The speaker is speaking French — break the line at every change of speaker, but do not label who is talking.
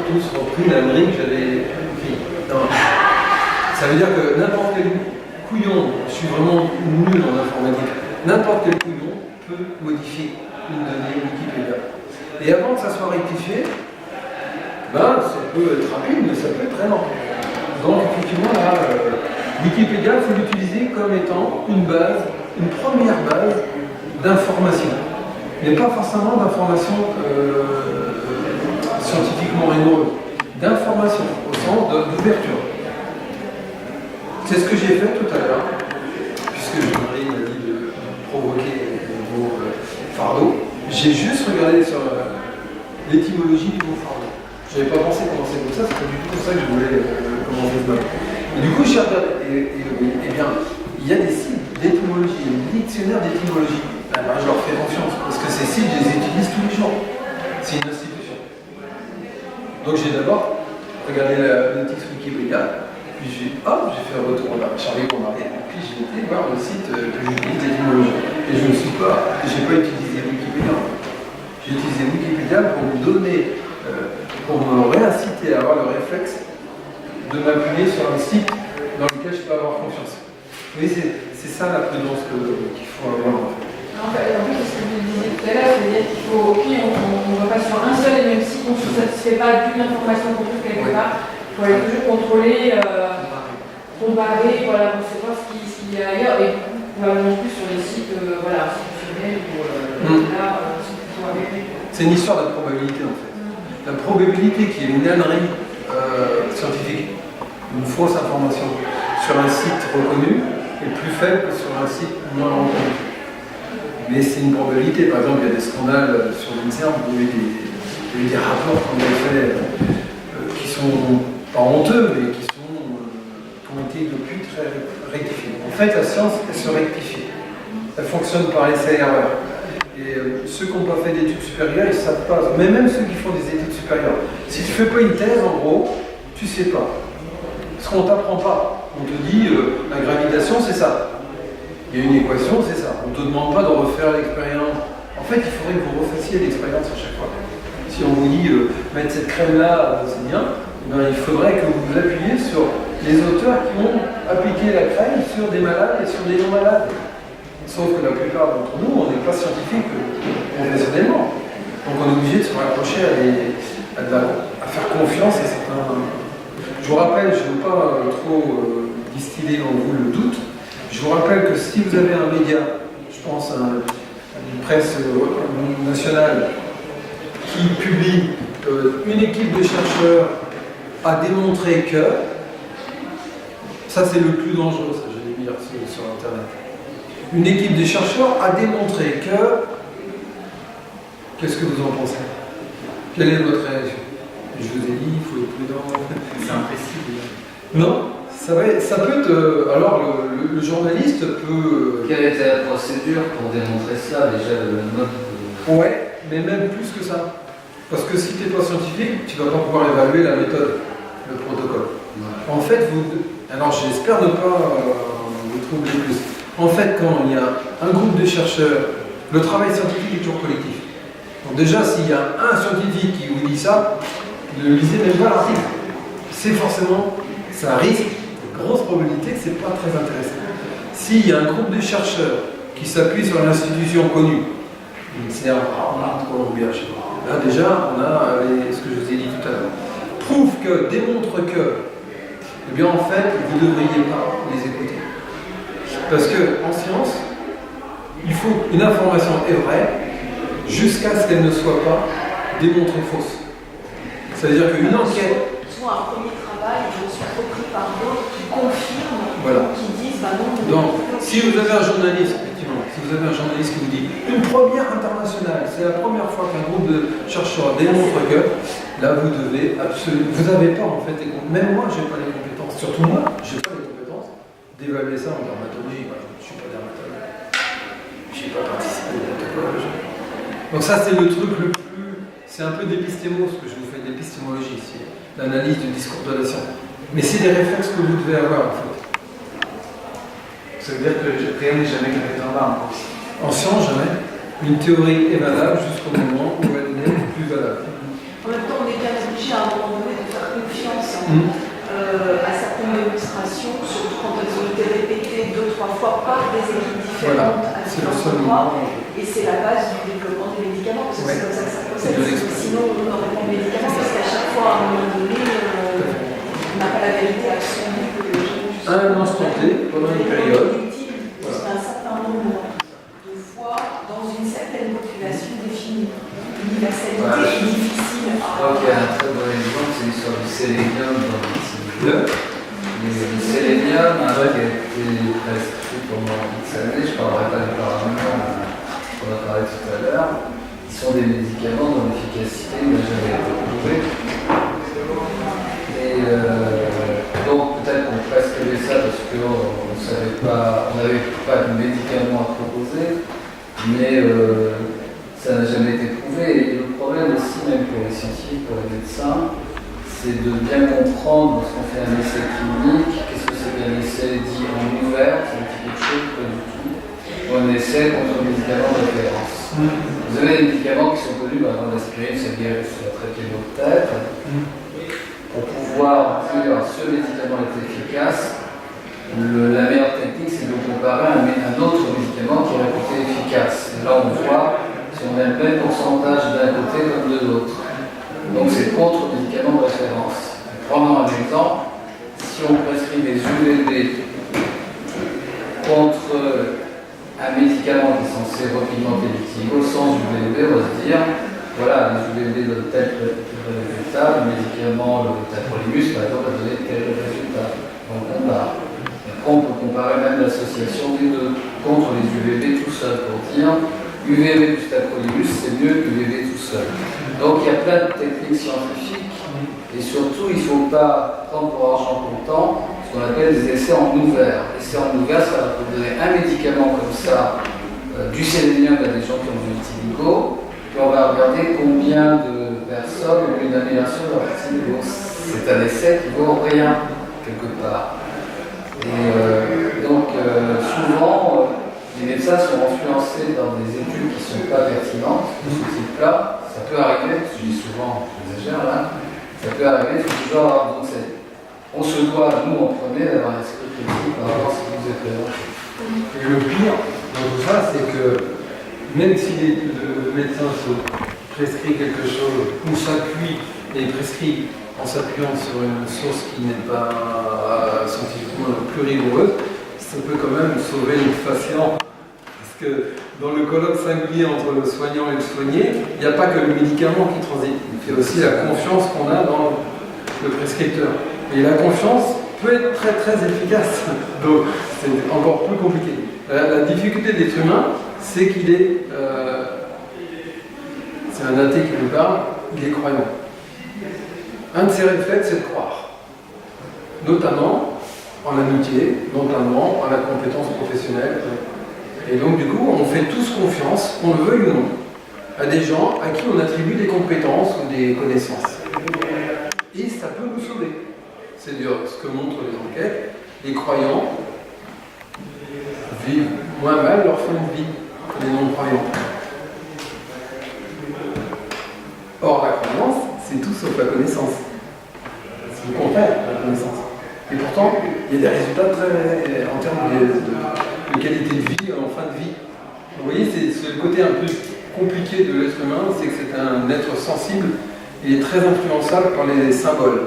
tous repris la grille que j'avais écrite. Ça veut dire que n'importe quel couillon, je suis vraiment nul en informatique, n'importe quel couillon peut modifier une donnée Wikipédia. Et avant que ça soit rectifié, ben, ça peut être rapide, mais ça peut être très lent. Donc effectivement, là, Wikipédia, il faut l'utiliser comme étant une base, une première base d'information. Mais pas forcément d'information scientifiquement rigoureuse, d'information au sens d'ouverture. C'est ce que j'ai fait tout à l'heure, puisque Jean-Marie m'a dit de provoquer le mot fardeau. J'ai juste regardé sur l'étymologie du mot fardeau. Je n'avais pas pensé commencer comme ça, c'est pas du tout comme ça que je voulais commencer ce matin. Et du coup, j'ai regardé, et bien, il y a des sites d'étymologie, des dictionnaires d'étymologie. Alors, je leur fais confiance, parce que ces sites, je les utilise tous les jours. C'est une institution. Donc j'ai d'abord regardé la notice Wikipédia, puis j'ai fait un retour là, Charlie Bombardé, et puis j'ai été voir le site que j'utilise d'étymologie. Et je ne suis pas, j'ai pas utilisé Wikipédia. J'ai utilisé Wikipédia pour me donner, pour me réinciter à avoir le réflexe de m'appuyer sur un site dans lequel je peux avoir confiance. Oui, c'est ça la prudence qu'il faut avoir.
En fait, ce que vous disiez tout à l'heure, c'est-à-dire qu'il faut, ok, on ne va pas sur un seul et même site, on ne se satisfait pas d'une information qu'on trouve quelque part. Il faut aller toujours contrôler, comparer, voilà, pour savoir ce qu'il y a ailleurs, et probablement plus sur les sites institutionnels ou là,
c'est une histoire de probabilité en fait. La probabilité qu'il y ait une ânerie scientifique, une fausse information sur un site reconnu est plus faible que sur un site moins reconnu. Mais c'est une probabilité. Par exemple, il y a des scandales sur l'INSERM, il y a eu des rapports qu'on a fait qui sont pas honteux, mais qui ont été depuis très rectifiés. En fait, la science, elle se rectifie. Elle fonctionne par essai-erreur. Et ceux qui n'ont pas fait d'études supérieures, ils ne savent pas. Mais même ceux qui font des études supérieures. Si tu ne fais pas une thèse, en gros, tu ne sais pas. Parce qu'on ne t'apprend pas. On te dit, la gravitation, c'est ça. Il y a une équation, c'est ça. On ne te demande pas de refaire l'expérience. En fait, il faudrait que vous refassiez l'expérience à chaque fois. Si on vous dit mettre cette crème-là, c'est bien, ben, il faudrait que vous vous appuyiez sur les auteurs qui ont appliqué la crème sur des malades et sur des non-malades. Sauf que la plupart d'entre nous, on n'est pas scientifique professionnellement. Donc on est obligé de se raccrocher à faire confiance à certains. Je vous rappelle, je ne veux pas trop distiller en vous le doute. Je vous rappelle que si vous avez un média, je pense à une presse nationale, qui publie une équipe de chercheurs a démontré que, ça c'est le plus dangereux, ça je vais dire sur Internet, une équipe de chercheurs a démontré que, qu'est-ce que vous en pensez? Quelle est votre réaction? Je vous ai dit, il faut être prudent.
C'est imprécis.
Non? Ça peut être. Alors, le journaliste peut.
Quelle était la procédure pour démontrer ça? Déjà, le mode.
Ouais, mais même plus que ça. Parce que si tu n'es pas scientifique, tu ne vas pas pouvoir évaluer la méthode, le protocole. Ouais. En fait, alors j'espère ne pas vous troubler plus. En fait, quand il y a un groupe de chercheurs, le travail scientifique est toujours collectif. Donc, déjà, s'il y a un scientifique qui vous dit ça, ne lisez même pas l'article. C'est forcément. Ça risque. Grosse probabilité que ce n'est pas très intéressant. S'il y a un groupe de chercheurs qui s'appuie sur l'institution connue, l'INSERM, là déjà, on a ce que je vous ai dit tout à l'heure, prouve que, démontre que, eh bien en fait, vous ne devriez pas les écouter. Parce qu'en science, il faut une information est vraie jusqu'à ce qu'elle ne soit pas démontrée fausse. C'est-à-dire qu'une enquête.
Soit un premier travail, je suis repris par d'autres qui confirment,
voilà.
Qui disent, bah non.
Donc, si vous avez un journaliste, effectivement, si vous avez un journaliste qui vous dit une première internationale, c'est la première fois qu'un groupe de chercheurs démontre que, là vous devez absolument. Vous n'avez pas en fait les compétences. Même moi, je n'ai pas les compétences. Surtout moi, je n'ai pas les compétences d'évaluer ça en dermatologie. Moi, je ne suis pas dermatologue. Je n'ai pas participé au protocole. Donc, ça, c'est le truc le plus. C'est un peu d'épistémose que je vous fais, d'épistémologie ici. L'analyse du discours de la science. Mais c'est des réflexes que vous devez avoir en fait.
Ça veut dire que rien n'est jamais gravé dans l'arbre.
En science, jamais. Une théorie est valable jusqu'au moment où elle n'est plus valable.
En même temps, on est bien habitué
obligé à un moment donné de faire confiance à certaines démonstrations, surtout quand elles ont été répétées 2-3 fois par des équipes différentes à différents endroits. Et c'est la base du développement des médicaments, parce que c'est comme ça que ça procède. Sinon, on n'aurait pas de médicaments, parce qu'à chaque fois, à un moment donné, on n'a pas la vérité absolue que les gens.
À un instant T, pendant une période.
Un certain nombre de fois dans une certaine population définie. L'universalité est difficile à.
Je crois qu'il y a un très bon exemple, c'est l'histoire du sélénium dans le Le sélénium qui a été prescrit pendant X années, je ne parlerai pas du Parlement, on en a parlé tout à l'heure, qui sont des médicaments dont l'efficacité n'a jamais été prouvée. Et donc peut-être qu'on prescrivait ça parce qu'on n'avait pas de médicaments à proposer, mais ça n'a jamais été prouvé. Et le problème aussi, même pour les scientifiques, pour les médecins, c'est de bien comprendre lorsqu'on fait un essai clinique, qu'est-ce que c'est qu'un essai dit en ouvert, ça veut dire quelque chose, pas du tout, ou un essai contre un médicament de référence. Vous avez des médicaments qui sont connus, par exemple l'aspirine, ça va traiter votre tête. Pour pouvoir dire ce médicament est efficace, la meilleure technique c'est de comparer un autre médicament qui est réputé efficace. Et là on voit si on a le même pourcentage d'un côté comme de l'autre. Donc c'est contre le médicament de référence. Prenons un exemple, si on prescrit des UVB contre un médicament qui est censé repigmenter les petits sans UVB, on va se dire voilà, les UVB donnent tel résultat, le médicament, le tacrolimus, par exemple, a donné tel résultat. Donc on compare. Après, on peut comparer même l'association des deux contre les UVB tout seul pour dire UVB plus tacrolimus, c'est mieux qu'UVB tout seul. Donc il y a plein de techniques scientifiques et surtout, il ne faut pas prendre pour argent comptant ce qu'on appelle des essais en ouvert. Essais en ouvert, ça va vous donner un médicament comme ça, du sélénium à des gens qui ont du vitiligo. Puis on va regarder combien de personnes ont une amélioration de leur vitiligo. C'est un essai qui ne vaut rien, quelque part. Et donc, souvent, les médecins sont influencés dans des études qui ne sont pas pertinentes de ce type-là. Ça peut arriver, je dis souvent, j'exagère là, ça peut arriver, il faut toujours avoir. Donc on se doit, nous en premier, d'avoir un esprit critique par rapport à ce qui nous est présenté.
Et le pire dans tout ça, c'est que même si le médecin se prescrit quelque chose ou s'appuie et prescrit en s'appuyant sur une source qui n'est pas scientifiquement plus rigoureuse, ça peut quand même sauver le patient. Parce que dans le colloque singulier entre le soignant et le soigné, il n'y a pas que le médicament qui transite, il y a aussi la confiance qu'on a dans le prescripteur. Et la confiance peut être très très efficace, donc c'est encore plus compliqué. La difficulté d'être humain, c'est qu'il est, c'est un athée qui nous parle, il est croyant. Un de ses réflexes, c'est de croire, notamment en l'amitié, notamment en la compétence professionnelle. Et donc du coup, on fait tous confiance, qu'on le veuille ou non, à des gens à qui on attribue des compétences ou des connaissances. Et ça peut nous sauver. C'est ce que montrent les enquêtes. Les croyants vivent moins mal leur fin de vie que les non-croyants. Or, la croyance, c'est tout sauf la connaissance. C'est le contraire de la connaissance. Et pourtant, il y a des résultats très en termes de qualité de vie en fin de vie. Vous voyez, c'est le côté un peu compliqué de l'être humain, c'est que c'est un être sensible et très influençable par les symboles.